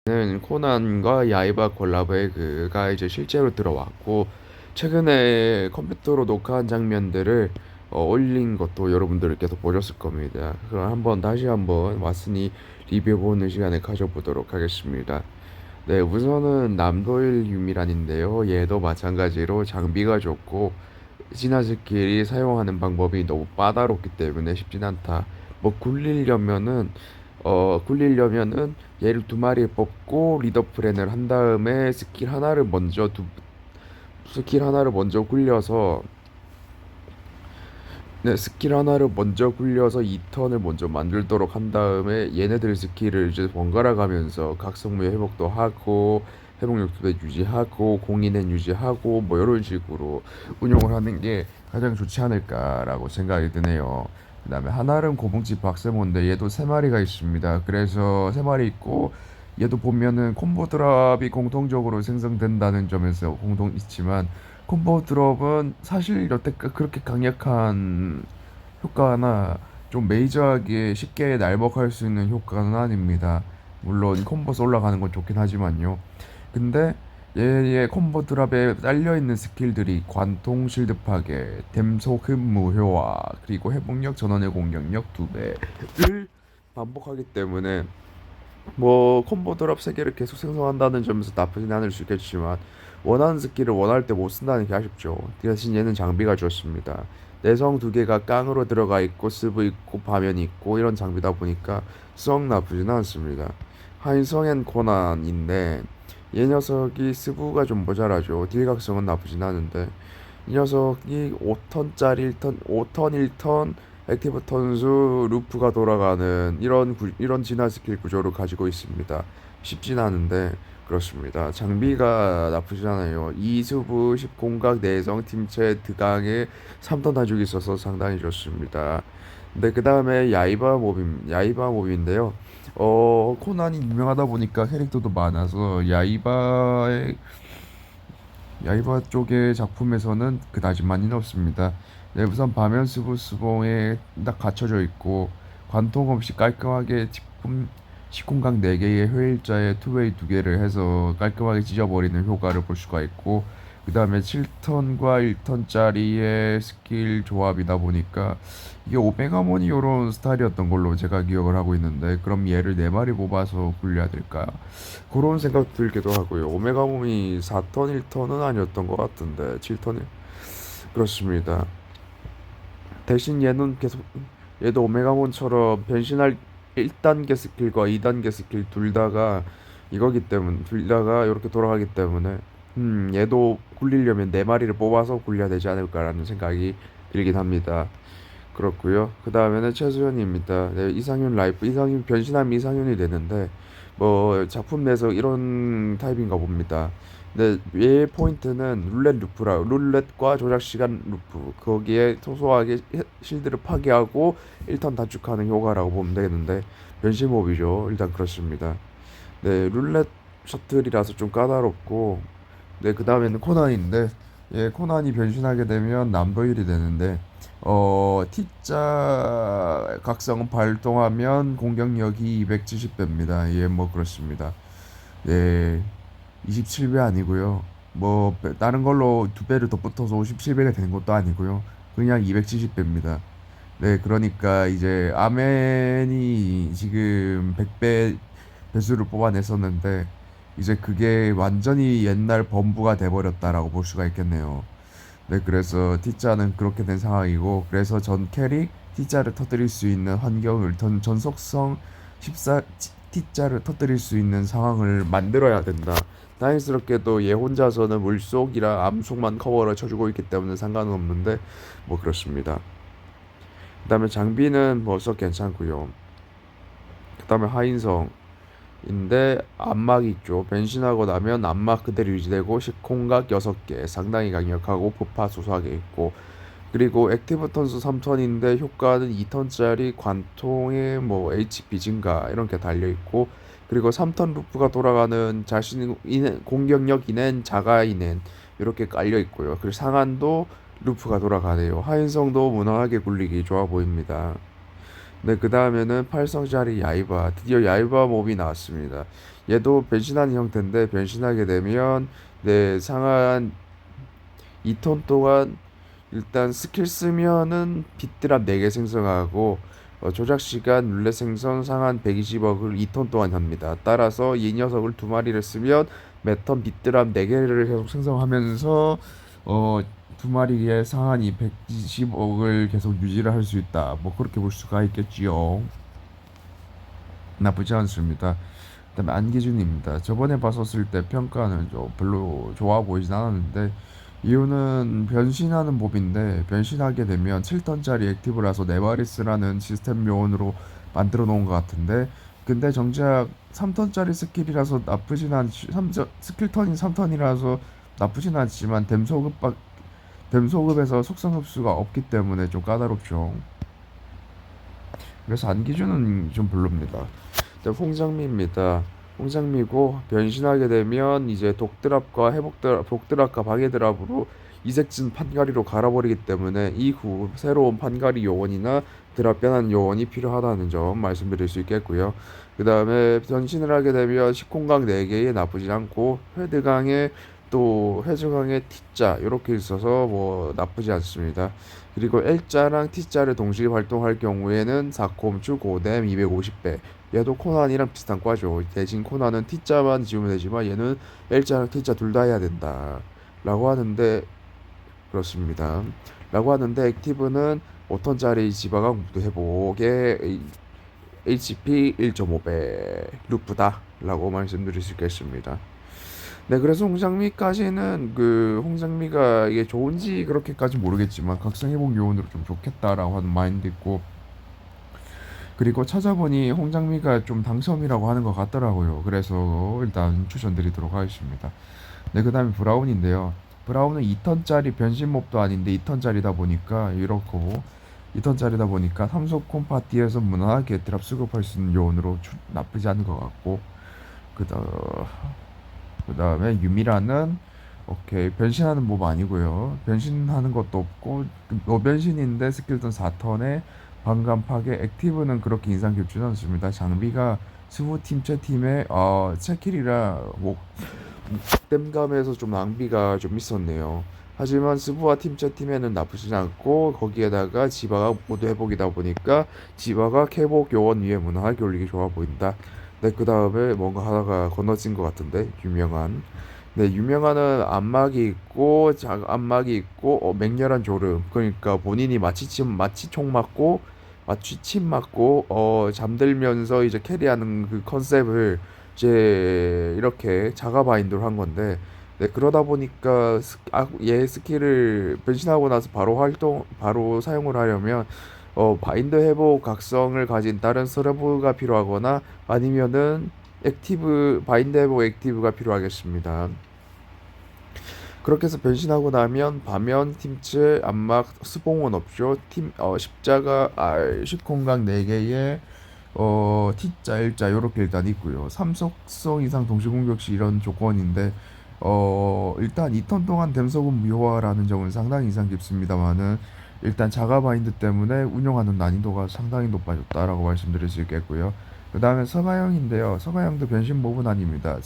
는 코난과 야이바 콜라보의 그가 이제 실제로 들어왔고 최근에 컴퓨터로 녹화한 장면들을 올린 것도 여러분들께서 보셨을 겁니다. 그럼 다시 한번 왓슨이 리뷰해보는 시간을 가져보도록 하겠습니다. 네, 우선은 남도일 유미란인데요. 얘도 마찬가지로 장비가 좋고 진화 스킬이 사용하는 방법이 너무 까다롭기 때문에 쉽진 않다. 뭐 굴리려면은 얘를 두 마리 뽑고 리더 프렌을 한 다음에 스킬 하나를 먼저 굴려서 스킬 하나를 먼저 굴려서 2턴을 먼저 만들도록 한 다음에 얘네들 스킬을 이제 번갈아 가면서 각성무의 회복도 하고 회복력도 유지하고 공인엔 유지하고 뭐 이런 식으로 운용을 하는 게 가장 좋지 않을까라고 생각이 드네요. 그다음에 한아름 고봉집 박세모인데 얘도 세 마리가 있습니다. 그래서 세 마리 있고 얘도 보면은 콤보 드랍이 공통적으로 생성된다는 점에서 공통 있지만 콤보 드롭은 사실 여태까지 그렇게 강력한 효과나 좀 메이저하게 쉽게 날먹할 수 있는 효과는 아닙니다. 물론 콤보스 올라가는 건 좋긴 하지만요. 근데 얘의 콤보 드랍에 딸려있는 스킬들이 관통 실드 파괴, 댐속 흠무 효화, 그리고 회복력 전원의 공격력 2배를 반복하기 때문에 뭐 콤보 드랍 3개를 계속 생성한다는 점에서 나쁘진 않을 수 있겠지만 원하는 스킬을 원할 때 못 쓴다는 게 아쉽죠. 대신 얘는 장비가 좋습니다. 내성 2개가 깡으로 들어가 있고 스브 있고 바면이 있고 이런 장비다 보니까 썩 나쁘진 않습니다. 하인성앤 코난인데 얘 녀석이 스브가 좀 모자라죠. 딜각성은 나쁘진 않은데 이 녀석이 5턴짜리 5턴 1턴 액티브 턴수 루프가 돌아가는 이런 진화 스킬 구조를 가지고 있습니다. 쉽진 않은데 그렇습니다. 장비가 나쁘지 않아요. 이수부 10공각 내성 팀체 드강에 3턴 단축이 있어서 상당히 좋습니다. 근데 그 다음에 야이바 몹인데요. 코난이 유명하다 보니까 캐릭터도 많아서 야이바 쪽의 작품에서는 그다지 많이는 없습니다. 네, 우선 바면 스부스봉에 딱 갖춰져 있고 관통 없이 깔끔하게 시공각 4개의 효일자에 투웨이 2개를 해서 깔끔하게 찢어버리는 효과를 볼 수가 있고 그 다음에 7턴과 1턴짜리의 스킬 조합이다 보니까 이게 오메가몬이 이런 스타일이었던 걸로 제가 기억을 하고 있는데 그럼 얘를 4마리 뽑아서 굴려야 될까 그런 생각 들기도 하고요. 오메가몬이 4턴 1턴은 아니었던 것 같은데 7턴이 그렇습니다. 대신 얘도 오메가몬처럼 변신할 1단계 스킬과 2단계 스킬 둘 다가 이렇게 돌아가기 때문에 얘도 굴리려면 4마리를 뽑아서 굴려야 되지 않을까라는 생각이 들긴 합니다. 그렇고요. 그 다음에는 최수연입니다. 네, 이상윤 변신하면 이상윤이 되는데 뭐 작품 내에서 이런 타입인가 봅니다. 근데 얘 포인트는 룰렛과 조작 시간 루프 거기에 소소하게 실드를 파괴하고 1턴 단축하는 효과라고 보면 되겠는데 변신 몹이죠. 일단 그렇습니다. 네, 룰렛 셔틀이라서 좀 까다롭고 네, 그 다음에는 코난인데 코난이 변신하게 되면 남도일이 되는데 T자 각성은 발동하면 공격력이 270배입니다. 예, 뭐 그렇습니다. 네, 27배 아니고요. 뭐 다른 걸로 2배를 더 붙어서 57배가 되는 것도 아니고요. 그냥 270배입니다. 네, 그러니까 이제 아멘이 지금 100배 배수를 뽑아냈었는데 이제 그게 완전히 옛날 범부가 돼버렸다라고 볼 수가 있겠네요. 네, 그래서 T자는 그렇게 된 상황이고 그래서 전 캐릭 T자를 터뜨릴 수 있는 전속성 14 T자를 터뜨릴 수 있는 상황을 만들어야 된다. 다행스럽게도 얘 혼자서는 물속이라 암속만 커버를 쳐주고 있기 때문에 상관은 없는데 뭐 그렇습니다. 그 다음에 장비는 뭐 썩 괜찮고요. 그 다음에 하인성인데 안막이 있죠. 변신하고 나면 안막 그대로 유지되고 식콩각 6개 상당히 강력하고 부파 소소하게 있고 그리고 액티브 턴수 3턴인데 효과는 2턴짜리 관통에 뭐 HP 증가 이런 게 달려 있고 그리고 3턴 루프가 돌아가는 공격력 인엔 자가 인엔 이렇게 깔려 있고요. 그리고 상한도 루프가 돌아가네요. 하인성도 무난하게 굴리기 좋아 보입니다. 네, 그 다음에는 8성짜리 야이바 드디어 야이바 몹이 나왔습니다. 얘도 변신하는 형태인데 변신하게 되면 내 상한 2턴 동안 일단 스킬 쓰면은 빗드랍 4개 생성하고 조작 시간 룰렛 생성 상한 120억을 2턴 동안 합니다. 따라서 이 녀석을 2마리를 쓰면 매턴 빗드랍 4개를 계속 생성하면서 어, 2마리의 상한이 120억을 계속 유지를 할 수 있다. 뭐 그렇게 볼 수가 있겠지요. 나쁘지 않습니다. 그다음에 안기준입니다. 저번에 봤었을 때 평가는 좀 별로 좋아 보이진 않았는데 이유는 변신하는 몹인데 변신하게 되면 7턴짜리 액티브라서 네바리스라는 시스템 요원으로 만들어 놓은 것 같은데 근데 정작 3턴짜리 스킬이라서 나쁘진 않지 스킬 턴이 3턴이라서 나쁘진 않지만 댐소급에서 속성 흡수가 없기 때문에 좀 까다롭죠. 그래서 안기준은 좀 별로입니다. 홍장미입니다. 홍장미고 변신하게 되면 이제 독드랍과 독드랍과 방해드랍으로 이색진 판가리로 갈아버리기 때문에 이후 새로운 판가리 요원이나 드랍 변환 요원이 필요하다는 점 말씀드릴 수 있겠고요. 그 다음에 변신을 하게 되면 식공강 4개에 나쁘지 않고 회드강에 또 회주강에 T자 이렇게 있어서 뭐 나쁘지 않습니다. 그리고 L자랑 T자를 동시에 발동할 경우에는 4콤 고뎀 250배. 얘도 코난이랑 비슷한 과죠. 대신 코난은 T자만 지우면 되지만 얘는 L자랑 T자 둘 다 해야 된다. 라고 하는데 그렇습니다. 라고 하는데 액티브는 5턴짜리 지바가 공도 회복에 HP 1.5배 루프다. 라고 말씀드릴 수 있겠습니다. 네, 그래서 홍장미까지는 홍장미가 이게 좋은지 그렇게까지 모르겠지만 각성 회복 요원으로 좀 좋겠다라고 하는 마인드 있고 그리고 찾아보니 홍장미가 좀 당첨이라고 하는 것 같더라고요. 그래서 일단 추천드리도록 하겠습니다. 네, 그 다음에 브라운인데요. 브라운은 2턴짜리 변신 몹도 아닌데 2턴짜리다 보니까 이렇고 2턴짜리다 보니까 삼속 콤파티에서 무난하게 드랍 수급할 수 있는 요원으로 나쁘지 않은 것 같고 그다음 그다음에 유미라는 오케이 변신하는 몹 아니고요. 변신하는 것도 없고 노변신인데 스킬턴 4턴에 방감 파괴 액티브는 그렇게 인상 깊지는 않습니다. 장비가 스무 팀째 팀의 체킬이라 뭐 댐감에서 좀 낭비가 좀 있었네요. 하지만 스부와 팀째 팀에는 나쁘지 않고 거기에다가 지바가 모두 회복이다 보니까 지바가 캐복 요원 위에 무난하게 올리기 좋아 보인다. 네, 그 다음에 뭔가 하나가 건너진 것 같은데 유명한 네, 유명한은 안막이 있고 안막이 있고 맹렬한 졸음 그러니까 본인이 마취총 맞고 마취침 맞고 잠들면서 이제 캐리하는 그 컨셉을 이제 이렇게 자가 바인드로 한 건데 네, 그러다 보니까 얘 스킬을 변신하고 나서 바로 사용을 하려면 바인드 회복 각성을 가진 다른 서버가 필요하거나 아니면은 바인드 회복 액티브가 필요하겠습니다. 그렇게 해서 변신하고 나면 바면 팀츠 안막 스봉은 없죠. 십자가 R 10공각 4개에 T자 L자 요렇게 일단 있고요. 3속성 이상 동시 공격 시 이런 조건인데 일단 2턴 동안 댐속은 무효화라는 점은 상당히 인상 깊습니다만은 일단 자가 바인드 때문에 운영하는 난이도가 상당히 높아졌다라고 말씀드릴 수 있겠고요. 그 다음에 서가형인데요. 서가형도 변신 몹은 아닙니다.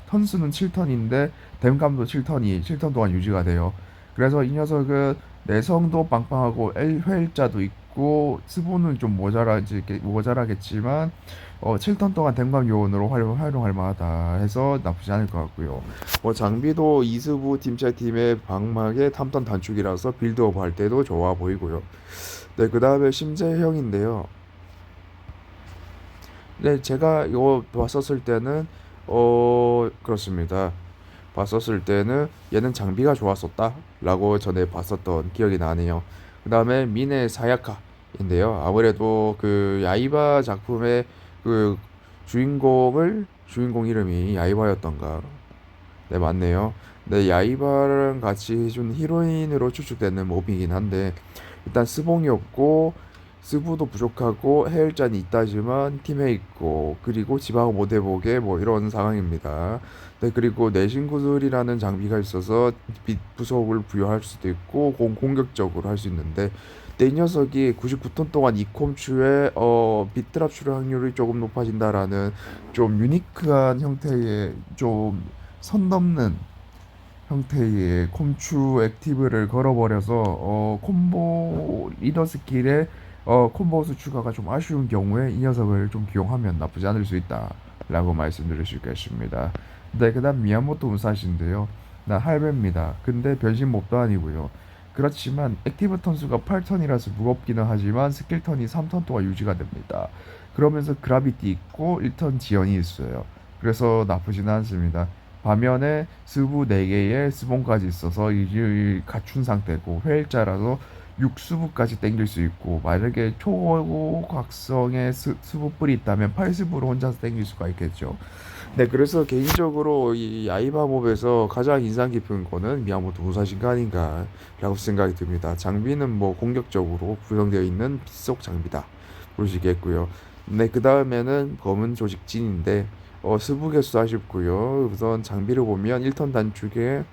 턴수는 7턴인데 댐감도 7턴 동안 유지가 돼요. 그래서 이 녀석은 내성도 빵빵하고 회일자도 있고 스보는 좀 모자라겠지만 7턴 동안 댐감 요원으로 활용할 만하다 해서 나쁘지 않을 것 같고요. 장비도 이스부 팀체 팀의 방막의 탐턴 단축이라서 빌드업 할 때도 좋아 보이고요. 네, 그 다음에 심재형인데요. 네, 제가 이거 봤었을 때는 그렇습니다. 봤었을 때는 얘는 장비가 좋았었다 라고 전에 봤었던 기억이 나네요. 그 다음에 미네 사야카인데요. 아무래도 그 야이바 작품의 그 주인공 이름이 야이바였던가. 네, 맞네요. 네, 야이바랑 같이 해준 히로인으로 추측되는 몹이긴 한데 일단 스봉이 없고 스부도 부족하고 해열잔이 있다지만 팀에 있고 그리고 지방 모대복에 뭐 이런 상황입니다. 네, 그리고 내신구슬이라는 장비가 있어서 빛 부속을 부여할 수도 있고 공격적으로 할 수 있는데 근데 이 녀석이 99턴 동안 이 콤추의 비트랍 출혈 확률이 조금 높아진다라는 좀 유니크한 형태의 좀 선 넘는 형태의 콤추 액티브를 걸어버려서 콤보 리더 스킬에 콤보 수 추가가 좀 아쉬운 경우에 이 녀석을 좀 기용하면 나쁘지 않을 수 있다라고 말씀드릴 수 있겠습니다. 네, 그다음 미야모토 무사시인데요. 나 할배입니다. 근데 변신 몹도 아니고요. 그렇지만 액티브 턴수가 8턴이라서 무겁기는 하지만 스킬 턴이 3턴 동안 유지가 됩니다. 그러면서 그라비티 있고 1턴 지연이 있어요. 그래서 나쁘지는 않습니다. 반면에 스부 4개에 스본까지 있어서 이를 갖춘 상태고 회일자라서 6수부까지 땡길 수 있고 만약에 초각성의 수부뿔이 있다면 8수부로 혼자서 땡길 수가 있겠죠. 네, 그래서 개인적으로 이 야이바 몹에서 가장 인상 깊은 거는 미야모토 무사시가 아닌가라고 생각이 듭니다. 장비는 뭐 공격적으로 구성되어 있는 빗속 장비다 보시겠고요. 네, 그 다음에는 검은 조직진인데 스부 개수 아쉽고요. 우선 장비를 보면 1턴 단축에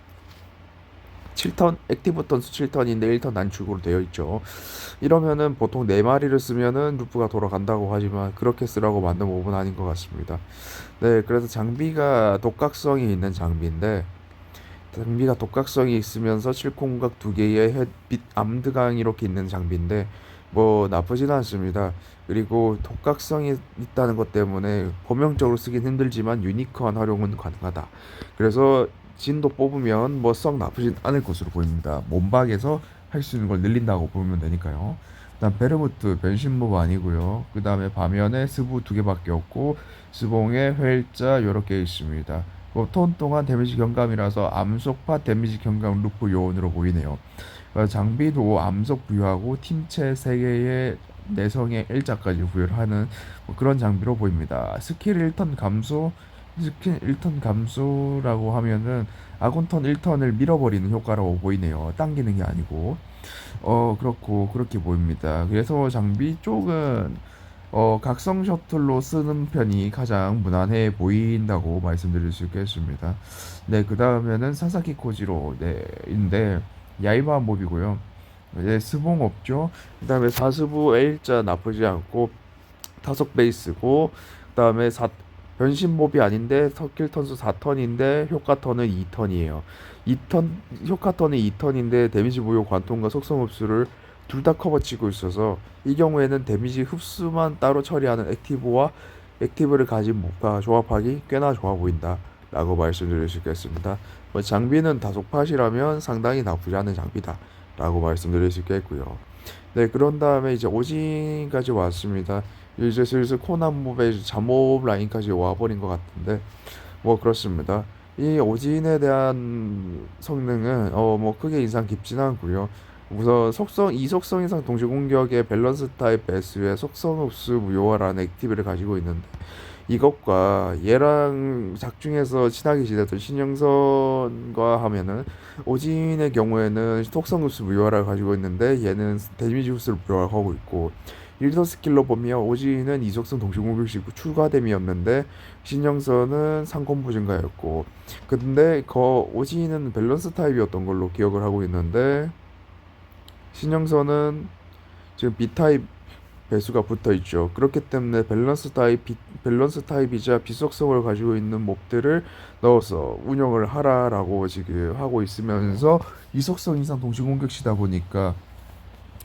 7턴 액티브 턴수 7턴인데 1턴 단축으로 되어 있죠. 이러면은 보통 4마리를 쓰면은 루프가 돌아간다고 하지만 그렇게 쓰라고 만든 몹은 아닌 것 같습니다. 네, 그래서 장비가 독각성이 있는 장비인데 장비가 독각성이 있으면서 실콩각 2개의 햇빛 암드강 이렇게 있는 장비인데 뭐 나쁘진 않습니다. 그리고 독각성이 있다는 것 때문에 범용적으로 쓰긴 힘들지만 유니크한 활용은 가능하다. 그래서 진도 뽑으면 뭐 썩 나쁘진 않을 것으로 보입니다. 몸박에서 할 수 있는 걸 늘린다고 보면 되니까요. 그다음 베르무트 변신모브 아니고요. 그 다음에 반면에 스부 2개밖에 없고 스봉에 회일자 요렇게 있습니다. 턴 동안 데미지 경감이라서 암속파 데미지 경감 루프 요원으로 보이네요. 장비도 암속 부여하고 팀체 3개의 내성의 일자까지 부여를 하는 뭐 그런 장비로 보입니다. 스킬 1턴 감소라고 하면은 아군 턴 1턴을 밀어버리는 효과라고 보이네요. 당기는 게 아니고. 그렇고 그렇게 보입니다. 그래서 장비 쪽은 각성 셔틀로 쓰는 편이 가장 무난해 보인다고 말씀드릴 수 있겠습니다. 네, 그 다음에는 사사키 코지로 네인데 야이바 몹이고요. 네, 스봉 없죠. 그 다음에 사스부 A자 나쁘지 않고 타석 베이스고 그 다음에 변신 몹이 아닌데 스킬 턴수 4턴인데 효과 턴은 2턴이에요. 2턴 효과 턴은 2턴인데 데미지 부여 관통과 속성 흡수를 둘 다 커버치고 있어서 이 경우에는 데미지 흡수만 따로 처리하는 액티브와 액티브를 가진 몹과 조합하기 꽤나 좋아 보인다 라고 말씀드릴 수 있겠습니다. 뭐 장비는 다속팟이라면 상당히 나쁘지 않은 장비다 라고 말씀드릴 수 있겠고요. 네, 그런 다음에 이제 오진까지 왔습니다. 이제 슬슬 코난 몹의 잠옷 라인까지 와버린 것 같은데 뭐 그렇습니다. 이 오진에 대한 성능은 뭐 크게 인상 깊진 않고요. 우선 속성 이속성 이상 동시 공격의 밸런스 타입 배수의 속성 흡수 무효화라는 액티브를 가지고 있는데 이것과 얘랑 작중에서 친하게 지냈던 신영선과 하면은 오진의 경우에는 속성 흡수 무효화를 가지고 있는데 얘는 데미지 흡수를 무효화하고 있고 일더 스킬로 보면 오지는 이속성 동시 공격식 추가됨이었는데 신영선은 상콤보 증가였고 근데 오지는 밸런스 타입이었던 걸로 기억을 하고 있는데 신영선은 지금 B 타입 배수가 붙어 있죠. 그렇기 때문에 밸런스 타입이자 비속성을 가지고 있는 몹들을 넣어서 운영을 하라라고 지금 하고 있으면서 이속성 이상 동시 공격시다 보니까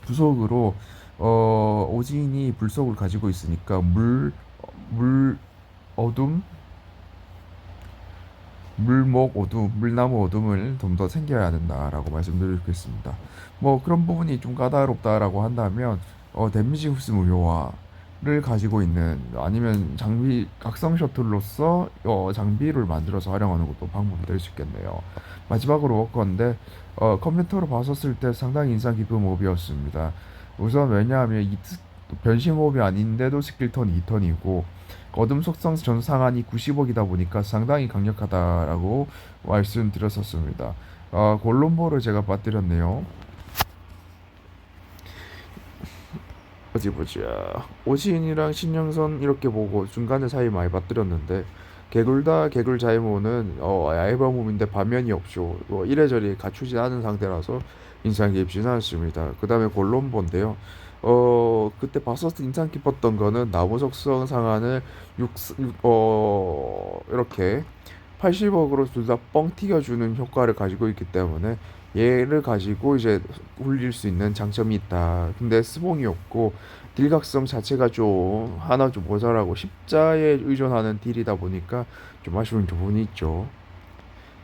부속으로 오진이 불속을 가지고 있으니까 물 어둠 물목 어둠 물나무 어둠을 좀 더 챙겨야 된다라고 말씀드리겠습니다. 뭐 그런 부분이 좀 까다롭다라고 한다면 데미지 흡수 무효화를 가지고 있는 아니면 장비 각성 셔틀로서 장비를 만들어서 활용하는 것도 방법이 될 수 있겠네요. 마지막으로 워커인데 컴퓨터로 봤었을 때 상당히 인상 깊은 몹이었습니다. 우선 왜냐하면 변신 몹이 아닌데도 스킬 턴 2턴이고 어둠 속성 전 상한이 90억이다 보니까 상당히 강력하다라고 말씀드렸었습니다. 골롬보를 제가 빠뜨렸네요. 어디 보자. 오신이랑 신영선 이렇게 보고 중간에 사이 많이 빠뜨렸는데 개굴 자이모는 야이바 몸인데 반면이 없죠. 이래저래 갖추지 않은 상태라서 인상 깊진 않습니다. 그 다음에 골롬보인데요. 그때 봤었을 때 인상 깊었던 거는 나무 속성 상한을 이렇게 80억으로 둘 다 뻥 튀겨주는 효과를 가지고 있기 때문에 얘를 가지고 이제 굴릴 수 있는 장점이 있다. 근데 스봉이 없고 딜각성 자체가 좀 하나 좀 모자라고 십자에 의존하는 딜이다 보니까 좀 아쉬운 부분이 있죠.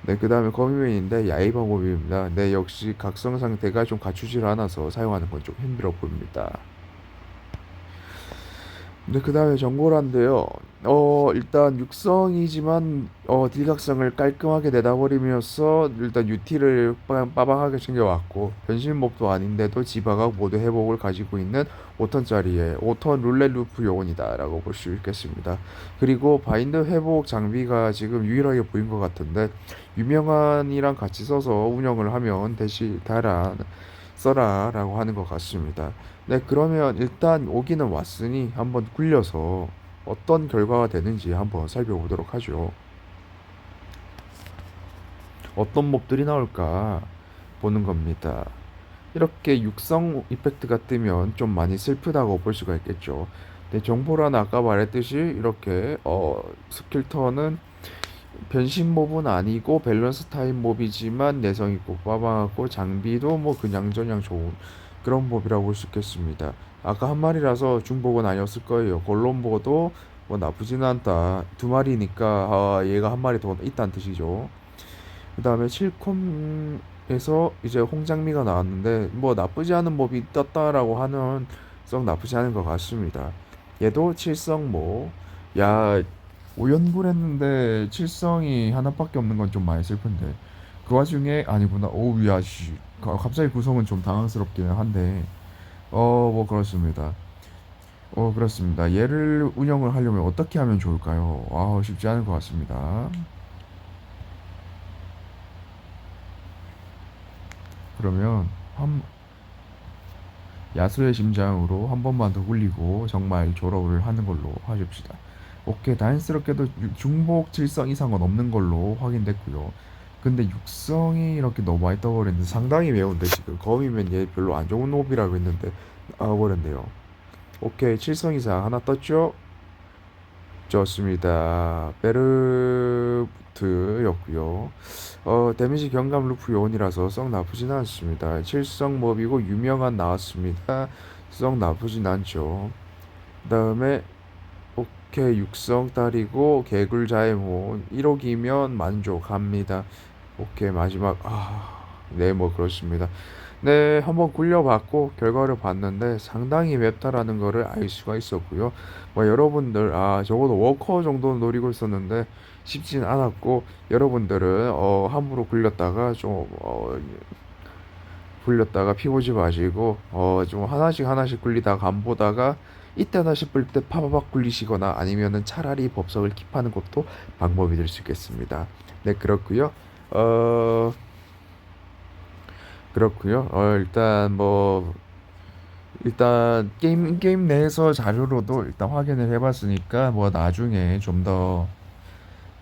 네, 그 다음에 거미맨인데 야이바 몹입니다. 네, 역시 각성 상태가 좀 갖추질 않아서 사용하는 건 좀 힘들어 보입니다. 네, 그 다음에 정보란데요. 일단 육성이지만 딜각성을 깔끔하게 내다버리면서 일단 UT를 빠방하게 챙겨왔고 변신몹도 아닌데도 지바각 모두 회복을 가지고 있는 5턴짜리의 5턴 룰렛 루프 요원이다라고 볼 수 있겠습니다. 그리고 바인드 회복 장비가 지금 유일하게 보인 것 같은데 유명한이랑 같이 써서 운영을 하면 대시 달아 써라라고 하는 것 같습니다. 네, 그러면 일단 오기는 왔으니 한번 굴려서 어떤 결과가 되는지 한번 살펴보도록 하죠. 어떤 몹들이 나올까 보는 겁니다. 이렇게 육성 이펙트가 뜨면 좀 많이 슬프다고 볼 수가 있겠죠. 네, 정보란 아까 말했듯이 이렇게 스킬 턴은 변신 몹은 아니고 밸런스 타임 몹이지만 내성 있고 빠방하고 장비도 뭐 그냥저냥 좋은 그런 몹이라고 볼 수 있겠습니다. 아까 한 마리라서 중복은 아니었을 거예요. 골롬보도 뭐 나쁘진 않다. 두 마리니까 얘가 한 마리 더 있다는 뜻이죠. 그 다음에 칠콤에서 이제 홍장미가 나왔는데 뭐 나쁘지 않은 몹이 떴다라고 하는 썩 나쁘지 않은 것 같습니다. 얘도 칠성모. 야, 오연불했는데 칠성이 하나밖에 없는 건 좀 많이 슬픈데 그 와중에 아니구나. 오우 야 씨. 갑자기 구성은 좀 당황스럽기는 한데 뭐 그렇습니다. 그렇습니다. 얘를 운영을 하려면 어떻게 하면 좋을까요? 쉽지 않을 것 같습니다. 그러면 한 야수의 심장으로 한 번만 더 굴리고 정말 졸업을 하는 걸로 하십시다. 오케이, 다행스럽게도 중복 7성 이상은 없는 걸로 확인됐고요. 근데 육성이 이렇게 너무 많이 떠버렸는데 상당히 매운데 지금 검이면 얘 별로 안 좋은 몹이라고 했는데 나와버렸네요. 오케이, 7성 이상 하나 떴죠? 좋습니다. 베르부트였고요. 데미지 경감 루프 요원이라서 썩 나쁘진 않습니다. 칠성 몹이고 유명한 나왔습니다. 썩 나쁘진 않죠. 그 다음에 오케이, 육성 딸이고 개굴자의 몬 1억이면 만족합니다. 오케이, 마지막 네, 뭐 그렇습니다. 네, 한번 굴려봤고 결과를 봤는데 상당히 맵다라는 거를 알 수가 있었고요. 뭐 여러분들 적어도 워커 정도는 노리고 있었는데 쉽진 않았고 여러분들은 함부로 굴렸다가 좀 굴렸다가 피보지 마시고 좀 하나씩 하나씩 굴리다가 안 보다가 이때다 싶을 때 파바박 굴리시거나 아니면은 차라리 법석을 킵하는 것도 방법이 될 수 있겠습니다. 네, 그렇고요. 어 그렇고요. 일단 게임 내에서 자료로도 일단 확인을 해봤으니까 뭐 나중에 좀 더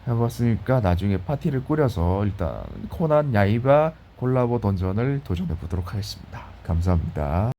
해봤으니까 나중에 파티를 꾸려서 일단 코난 야이바 콜라보 던전을 도전해 보도록 하겠습니다. 감사합니다.